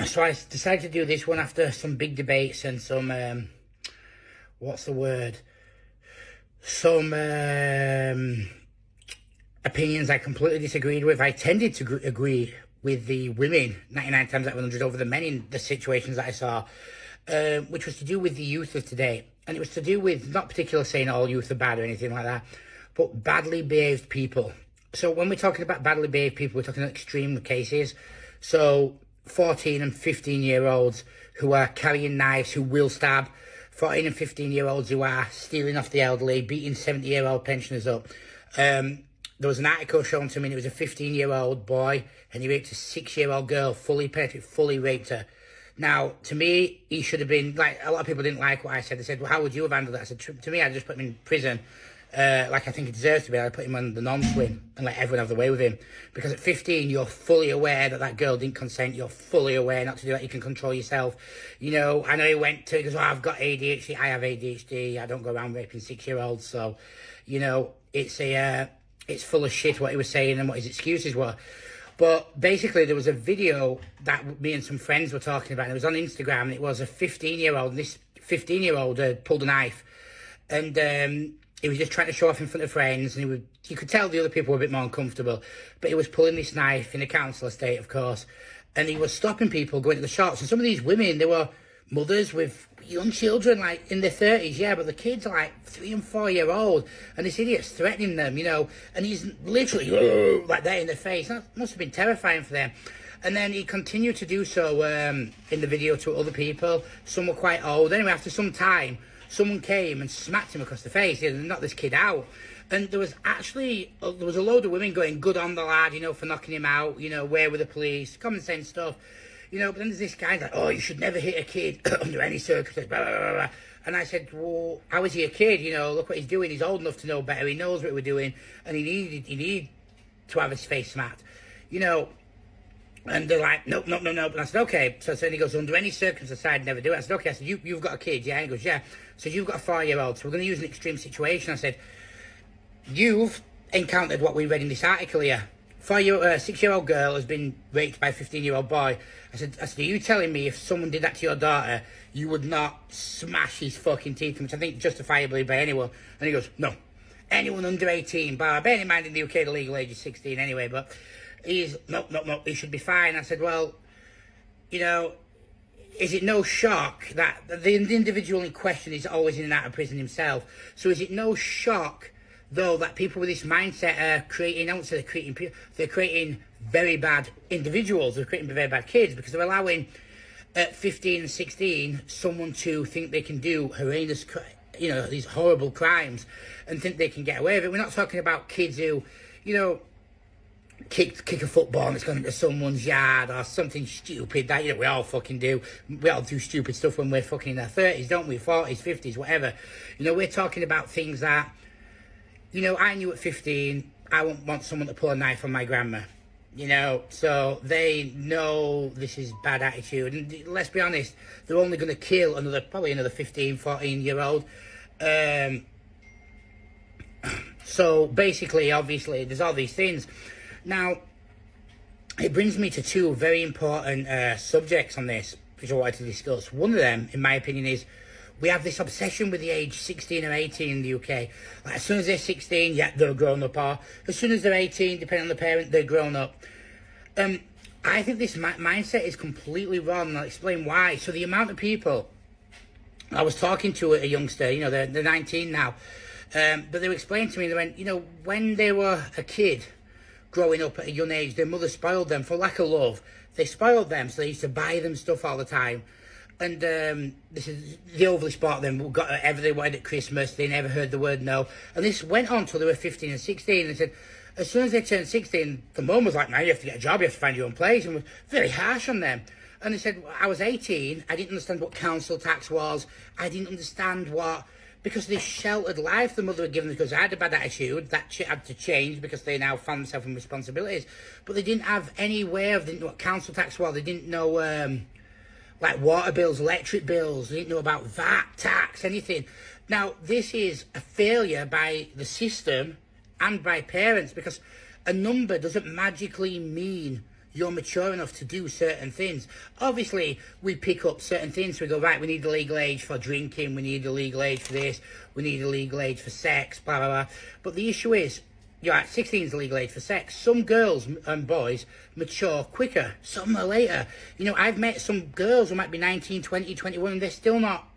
So I decided to do this one after some big debates and some, what's the word? Some opinions I completely disagreed with. I tended to agree with the women 99 times out of 100 over the men in the situations that I saw, which was to do with the youth of today. And it was to do with, not particularly saying all youth are bad or anything like that, but badly behaved people. So when we're talking about badly behaved people, we're talking about extreme cases. So 14 and 15-year-olds who are carrying knives, who will stab, 14 and 15-year-olds who are stealing off the elderly, beating 70-year-old pensioners up. There was an article shown to me, and it was a 15-year-old boy, and he raped a 6-year-old girl, fully raped her. Now, to me, he should have been, like, a lot of people didn't like what I said. They said, well, how would you have handled that? I said, to me, I'd just put him in prison, like I think he deserves to be. I'd put him on the non-swim and let everyone have the way with him. Because at 15, you're fully aware that that girl didn't consent. You're fully aware not to do that. You can control yourself. You know, I know he went to, he goes, oh, I've got ADHD. I have ADHD. I don't go around raping 6-year-olds. So, you know, it's full of shit what he was saying and what his excuses were. But basically, there was a video that me and some friends were talking about, and it was on Instagram, and it was a 15-year-old, and this 15-year-old pulled a knife, and he was just trying to show off in front of friends, and you could tell the other people were a bit more uncomfortable, but he was pulling this knife in a council estate, of course, and he was stopping people going to the shops, and some of these women, they were mothers with young children, like in their 30s, yeah, but the kids are like 3 and 4 year old, and this idiot's threatening them, you know, and he's literally like that in their face. That must have been terrifying for them. And then he continued to do so in the video to other people. Some were quite old. Anyway, after some time, someone came and smacked him across the face. He knocked this kid out. And there was a load of women going, good on the lad, you know, for knocking him out, you know, where were the police, common sense stuff. You know, but then there's this guy like, oh, you should never hit a kid under any circumstances, blah, blah, blah, blah. And I said, well, how is he a kid? You know, look what he's doing. He's old enough to know better. He knows what we're doing. And he needed to have his face smacked. You know, and they're like, nope. And I said, okay. So then he goes, under any circumstances, I'd never do it. I said, okay. I said, you've got a kid, yeah? And he goes, yeah. So you've got a 4-year-old. So we're going to use an extreme situation. I said, you've encountered what we read in this article here. 6-year-old girl has been raped by a 15-year-old boy. I said, are you telling me if someone did that to your daughter, you would not smash his fucking teeth, which I think justifiably by anyone? And he goes, no. Anyone under 18, bear in mind in the UK the legal age is 16 anyway, but no, he should be fine. I said, well, you know, is it no shock that the individual in question is always in and out of prison himself? So is it no shock, though, that people with this mindset are creating, I won't say they're creating very bad individuals, they're creating very bad kids, because they're allowing at 15 and 16 someone to think they can do horrendous, you know, these horrible crimes and think they can get away with it. We're not talking about kids who, you know, kick a football and it's going into someone's yard or something stupid that, you know, we all fucking do. We all do stupid stuff when we're fucking in our 30s, don't we? 40s, 50s, whatever. You know, we're talking about things that, you know, I knew at 15 I wouldn't want someone to pull a knife on my grandma, you know, so they know this is bad attitude. And let's be honest, they're only going to kill probably another 15, 14-year-old. So basically, obviously, there's all these things. Now, it brings me to two very important subjects on this, which I wanted to discuss. One of them, in my opinion, is we have this obsession with the age 16 or 18 in the UK. Like, as soon as they're 16, yeah, they're grown up. Or as soon as they're 18, depending on the parent, they're grown up. I think this mindset is completely wrong, and I'll explain why. So the amount of people, I was talking to a youngster, you know, they're 19 now, but they were explaining to me, they went, you know, when they were a kid, growing up at a young age, their mother spoiled them for lack of love. They spoiled them, so they used to buy them stuff all the time. And this is the overly sport them, got whatever they wanted at Christmas. They never heard the word no. And this went on till they were 15 and 16. And said, as soon as they turned 16, the mum was like, now you have to get a job, you have to find your own place, and was very harsh on them. And they said, I was 18, I didn't understand what council tax was. I didn't understand because of this sheltered life the mother had given them, because I had a bad attitude, that had to change because they now found themselves in responsibilities. But they didn't have any way of, they didn't know what council tax was, they didn't know, like water bills, electric bills, they didn't know about VAT, tax, anything. Now, this is a failure by the system and by parents, because a number doesn't magically mean you're mature enough to do certain things. Obviously, we pick up certain things. We go, right, we need the legal age for drinking. We need the legal age for this. We need the legal age for sex, blah, blah, blah. But the issue is, you're right, 16 is the legal age for sex. Some girls and boys mature quicker. Some are later. You know, I've met some girls who might be 19, 20, 21, and they're still not,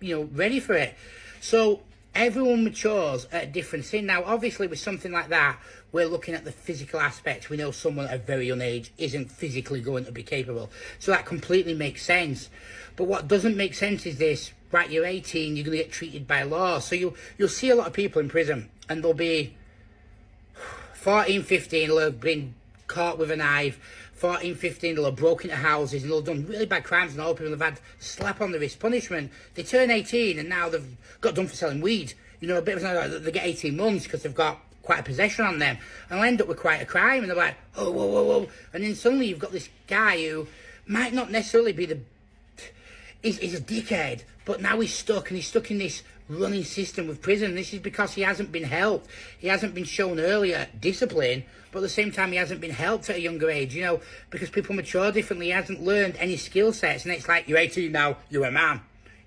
you know, ready for it. So everyone matures at a different thing. Now, obviously, with something like that, we're looking at the physical aspect. We know someone at a very young age isn't physically going to be capable. So that completely makes sense. But what doesn't make sense is this, right, you're 18, you're going to get treated by law. So you'll see a lot of people in prison, and they'll be 14, 15, they'll have been caught with a knife. 14, 15, they'll have broken into houses, and they'll have done really bad crimes, and all people have had slap on the wrist punishment. They turn 18, and now they've got done for selling weed. You know, a bit of they get 18 months because they've got quite a possession on them, and they'll end up with quite a crime, and they're like, oh, whoa, whoa, whoa. And then suddenly you've got this guy who might not necessarily be he's a dickhead, but now he's stuck, and he's stuck in this running system with prison. This is because he hasn't been helped. He hasn't been shown earlier discipline, but at the same time he hasn't been helped at a younger age, you know, because people mature differently. He hasn't learned any skill sets, and it's like, you're 18 now, you're a man.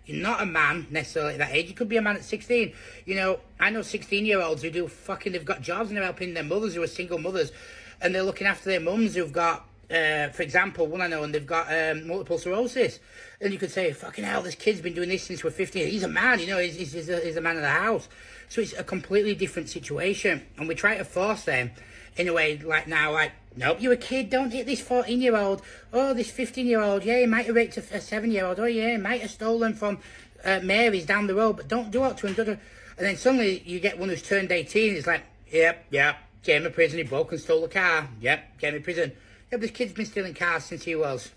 You're not a man necessarily at that age. You could be a man at 16. You know, I know 16-year-olds who they've got jobs and they're helping their mothers who are single mothers, and they're looking after their mums who've got, for example, one I know, and they've got multiple sclerosis. And you could say, fucking hell, this kid's been doing this since we're 15. He's a man, you know, he's a man of the house. So it's a completely different situation. And we try to force them in a way like now, like, nope, you're a kid, don't hit this 14-year-old. Oh, this 15-year-old, yeah, he might have raped a 7-year-old. Oh, yeah, he might have stolen from Mary's down the road, but don't do it to him. And then suddenly you get one who's turned 18, and it's like, yep, get him in prison, he broke and stole a car. Yep, get him in prison. Yeah, but this kid's been stealing cars since he was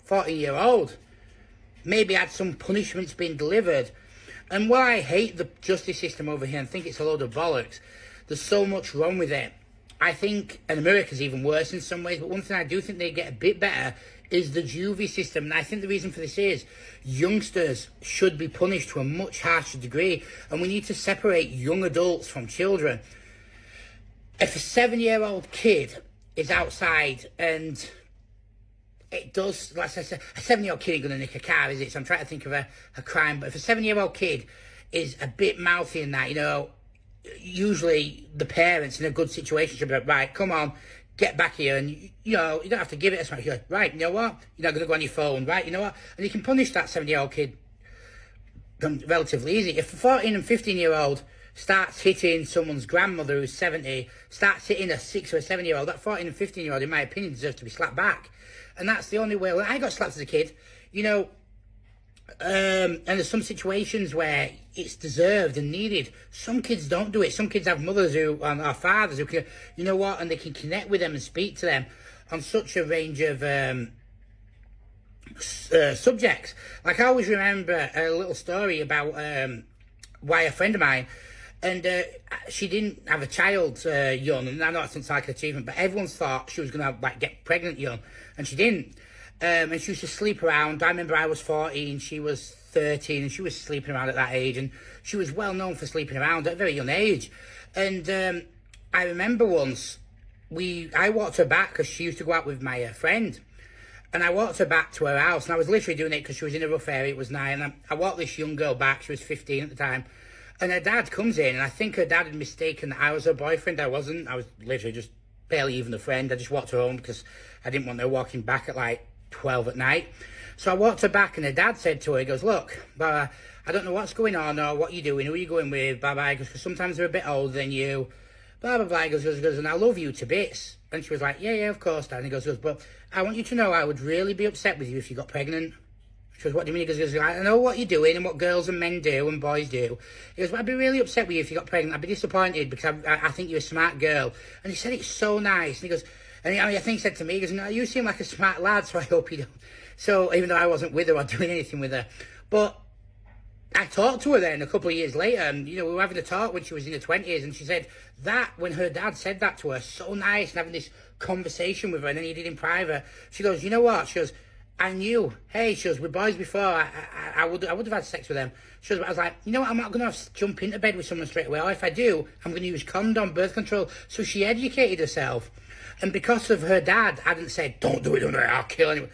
14-year-old. Maybe had some punishments been delivered. And while I hate the justice system over here and think it's a load of bollocks, there's so much wrong with it. I think, and America's even worse in some ways, but one thing I do think they get a bit better is the juvie system. And I think the reason for this is youngsters should be punished to a much harsher degree, and we need to separate young adults from children. If a 7-year-old kid is outside and it does, like I said, a 7-year-old kid ain't going to nick a car, is it? So I'm trying to think of a crime. But if a 7-year-old kid is a bit mouthy in that, you know, usually the parents in a good situation should be like, right, come on, get back here. And, you know, you don't have to give it as much. You're like, right, you know what? You're not going to go on your phone, right? You know what? And you can punish that 7-year-old kid relatively easy. If a 14 and 15-year-old starts hitting someone's grandmother who's 70, starts hitting a 6 or a 7-year-old, that 14 and 15-year-old, in my opinion, deserves to be slapped back. And that's the only way. Well, I got slapped as a kid, you know, and there's some situations where it's deserved and needed. Some kids don't do it. Some kids have mothers who are fathers who can, you know what, and they can connect with them and speak to them on such a range of subjects. Like, I always remember a little story about why a friend of mine, and she didn't have a child young, and I know that sounds like an achievement, but everyone's thought she was going to like get pregnant young, and she didn't. And she used to sleep around. I remember I was 14, she was 13, and she was sleeping around at that age, and she was well known for sleeping around at a very young age. And I remember once, I walked her back, because she used to go out with my friend, and I walked her back to her house, and I was literally doing it because she was in a rough area, it was 9, and I walked this young girl back, she was 15 at the time, and her dad comes in, and I think her dad had mistaken that I was her boyfriend. I wasn't. I was literally just barely even a friend. I just walked her home because I didn't want her walking back at like 12 at night. So I walked her back, and her dad said to her, he goes, look, I don't know what's going on or what you're doing, who are you going with, blah, blah. He goes, because sometimes they're a bit older than you, blah, blah, blah. He goes, and I love you to bits. And she was like, yeah, of course, Dad. And he goes, but I want you to know I would really be upset with you if you got pregnant. She goes, what do you mean? He goes, I know what you're doing and what girls and men do and boys do. He goes, but I'd be really upset with you if you got pregnant. I'd be disappointed because I think you're a smart girl. And he said it's so nice. And he goes, and I think he said to me, he goes, no, you seem like a smart lad, so I hope you don't. So even though I wasn't with her or doing anything with her. But I talked to her then a couple of years later, and, you know, we were having a talk when she was in her 20s, and she said that when her dad said that to her, so nice, and having this conversation with her, and then he did in private, she goes, you know what? She goes, I knew, hey, she goes, with boys before, I would have had sex with them. She goes, but I was like, you know what, I'm not going to jump into bed with someone straight away, or if I do, I'm going to use condom, birth control. So she educated herself. And because of her dad hadn't said, don't do it, I'll kill anyone.